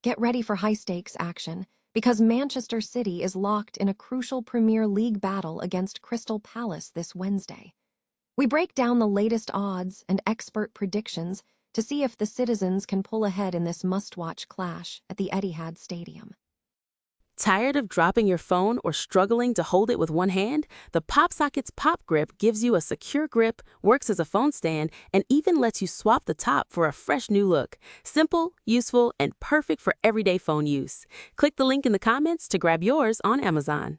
Get ready for high-stakes action, because Manchester City is locked in a crucial Premier League battle against Crystal Palace this Wednesday. We break down the latest odds and expert predictions to see if the citizens can pull ahead in this must-watch clash at the Etihad Stadium. Tired of dropping your phone or struggling to hold it with one hand? The PopSockets Pop Grip gives you a secure grip, works as a phone stand, and even lets you swap the top for a fresh new look. Simple, useful, and perfect for everyday phone use. Click the link in the comments to grab yours on Amazon.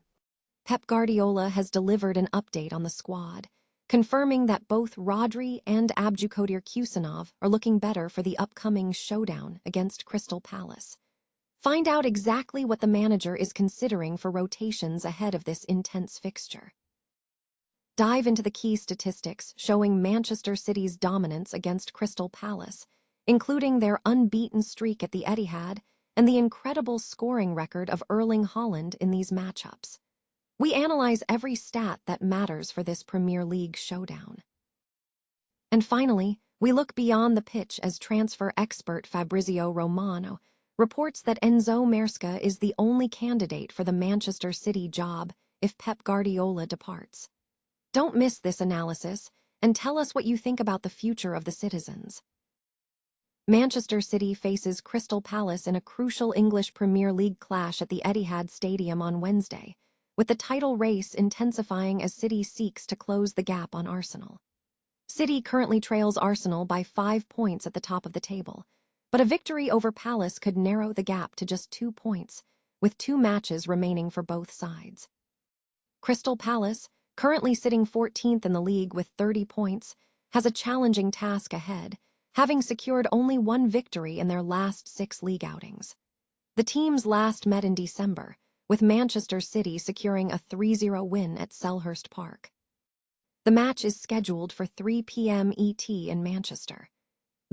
Pep Guardiola has delivered an update on the squad, confirming that both Rodri and Khusanov are looking better for the upcoming showdown against Crystal Palace. Find out exactly what the manager is considering for rotations ahead of this intense fixture. Dive into the key statistics showing Manchester City's dominance against Crystal Palace, including their unbeaten streak at the Etihad and the incredible scoring record of Erling Haaland in these matchups. We analyze every stat that matters for this Premier League showdown. And finally, we look beyond the pitch as transfer expert Fabrizio Romano reports that Enzo Maresca is the only candidate for the Manchester City job if Pep Guardiola departs. Don't miss this analysis and tell us what you think about the future of the citizens. Manchester City faces Crystal Palace in a crucial English Premier League clash at the Etihad Stadium on Wednesday, with the title race intensifying as City seeks to close the gap on Arsenal. City currently trails Arsenal by 5 points at the top of the table, but a victory over Palace could narrow the gap to just 2 points, with 2 matches remaining for both sides. Crystal Palace, currently sitting 14th in the league with 30 points, has a challenging task ahead, having secured only 1 victory in their last 6 league outings. The teams last met in December, with Manchester City securing a 3-0 win at Selhurst Park. The match is scheduled for 3 p.m. ET in Manchester.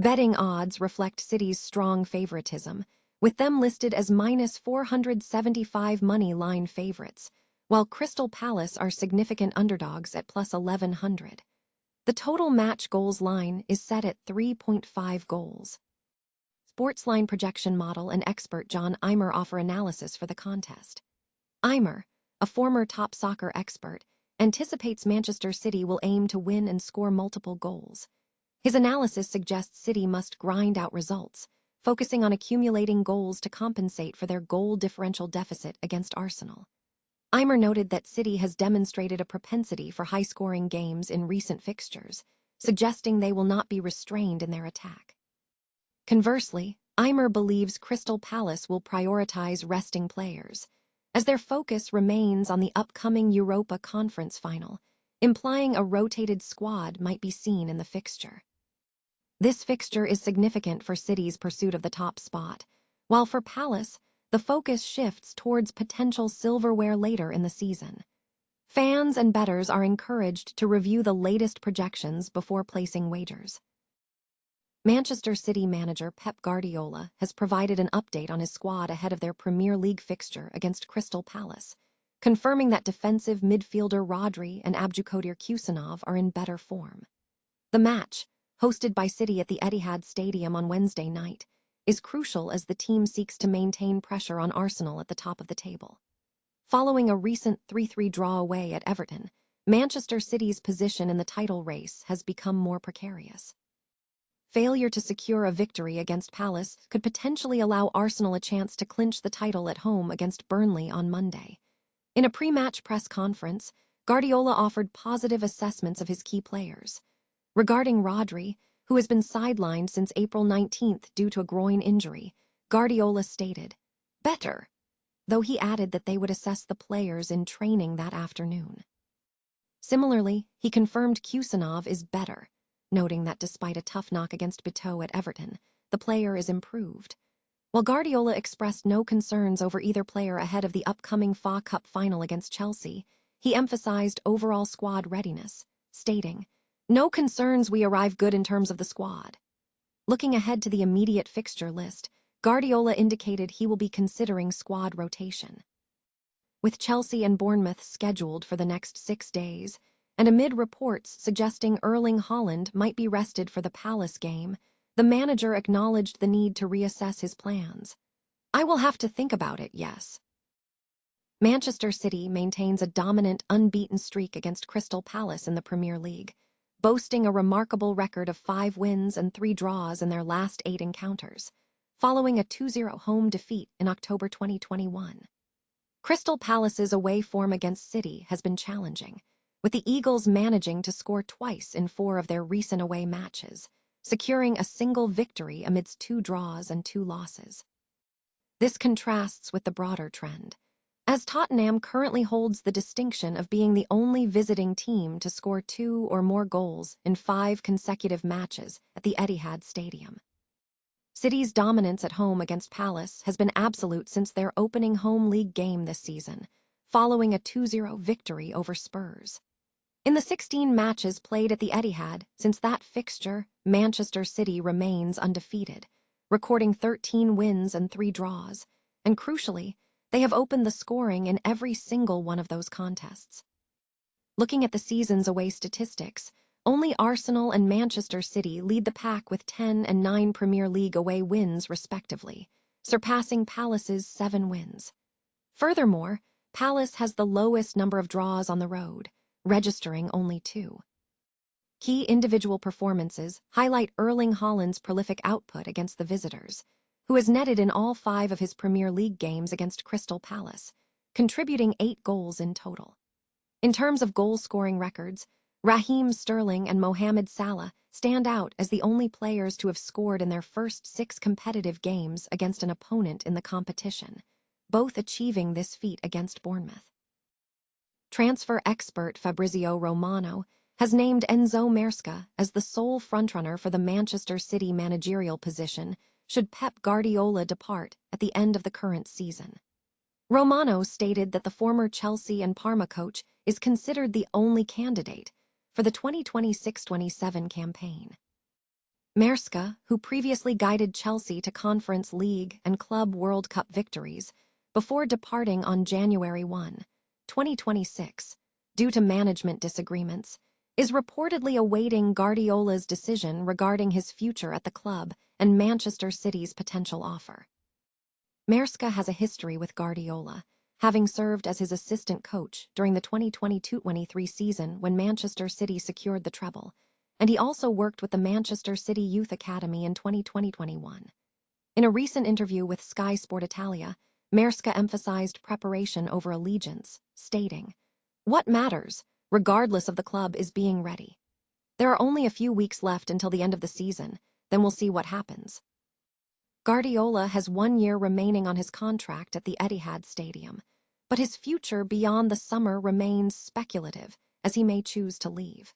Betting odds reflect City's strong favoritism, with them listed as -475 money line favorites, while Crystal Palace are significant underdogs at +1100. The total match goals line is set at 3.5 goals. Sportsline projection model and expert John Eimer offer analysis for the contest. Eimer, a former top soccer expert, anticipates Manchester City will aim to win and score multiple goals. His analysis suggests City must grind out results, focusing on accumulating goals to compensate for their goal differential deficit against Arsenal. Eimer noted that City has demonstrated a propensity for high-scoring games in recent fixtures, suggesting they will not be restrained in their attack. Conversely, Eimer believes Crystal Palace will prioritize resting players, as their focus remains on the upcoming Europa Conference final, implying a rotated squad might be seen in the fixture. This fixture is significant for City's pursuit of the top spot, while for Palace, the focus shifts towards potential silverware later in the season. Fans and bettors are encouraged to review the latest projections before placing wagers. Manchester City manager Pep Guardiola has provided an update on his squad ahead of their Premier League fixture against Crystal Palace, confirming that defensive midfielder Rodri and Khusanov are in better form. The match, hosted by City at the Etihad Stadium on Wednesday night, is crucial as the team seeks to maintain pressure on Arsenal at the top of the table. Following a recent 3-3 draw away at Everton, Manchester City's position in the title race has become more precarious. Failure to secure a victory against Palace could potentially allow Arsenal a chance to clinch the title at home against Burnley on Monday. In a pre-match press conference, Guardiola offered positive assessments of his key players. Regarding Rodri, who has been sidelined since April 19th due to a groin injury, Guardiola stated, "Better," though he added that they would assess the players in training that afternoon. Similarly, he confirmed Khusanov is better, noting that despite a tough knock against Beto at Everton, the player is improved. While Guardiola expressed no concerns over either player ahead of the upcoming FA Cup final against Chelsea, he emphasized overall squad readiness, stating, "No concerns, we arrive good in terms of the squad." Looking ahead to the immediate fixture list, Guardiola indicated he will be considering squad rotation. With Chelsea and Bournemouth scheduled for the next 6 days, and amid reports suggesting Erling Haaland might be rested for the Palace game, the manager acknowledged the need to reassess his plans. I will have to think about it, yes. Manchester City maintains a dominant, unbeaten streak against Crystal Palace in the Premier League, boasting a remarkable record of 5 wins and 3 draws in their last 8 encounters, following a 2-0 home defeat in October 2021. Crystal Palace's away form against City has been challenging, with the Eagles managing to score twice in 4 of their recent away matches, securing a single victory amidst 2 draws and 2 losses. This contrasts with the broader trend, as Tottenham currently holds the distinction of being the only visiting team to score 2 or more goals in 5 consecutive matches at the Etihad Stadium. City's dominance at home against Palace has been absolute since their opening home league game this season, following a 2-0 victory over Spurs. In the 16 matches played at the Etihad since that fixture, Manchester City remains undefeated, recording 13 wins and 3 draws, and crucially, they have opened the scoring in every single one of those contests. Looking at the season's away statistics, only Arsenal and Manchester City lead the pack with 10 and 9 Premier League away wins respectively, surpassing Palace's 7 wins. Furthermore, Palace has the lowest number of draws on the road, registering only 2. Key individual performances highlight Erling Haaland's prolific output against the visitors, who has netted in all 5 of his Premier League games against Crystal Palace, contributing 8 goals in total. In terms of goal-scoring records, Raheem Sterling and Mohamed Salah stand out as the only players to have scored in their first 6 competitive games against an opponent in the competition, both achieving this feat against Bournemouth. Transfer expert Fabrizio Romano has named Enzo Maresca as the sole frontrunner for the Manchester City managerial position should Pep Guardiola depart at the end of the current season. Romano stated that the former Chelsea and Parma coach is considered the only candidate for the 2026-27 campaign. Maresca, who previously guided Chelsea to Conference League and Club World Cup victories before departing on January 1, 2026, due to management disagreements, is reportedly awaiting Guardiola's decision regarding his future at the club and Manchester City's potential offer. Maresca has a history with Guardiola, having served as his assistant coach during the 2022-23 season when Manchester City secured the treble, and he also worked with the Manchester City Youth Academy in 2020-21. In a recent interview with Sky Sport Italia, Maresca emphasized preparation over allegiance, stating, "What matters, regardless of the club, is being ready. There are only a few weeks left until the end of the season, then we'll see what happens." Guardiola has 1 year remaining on his contract at the Etihad Stadium, but his future beyond the summer remains speculative as he may choose to leave.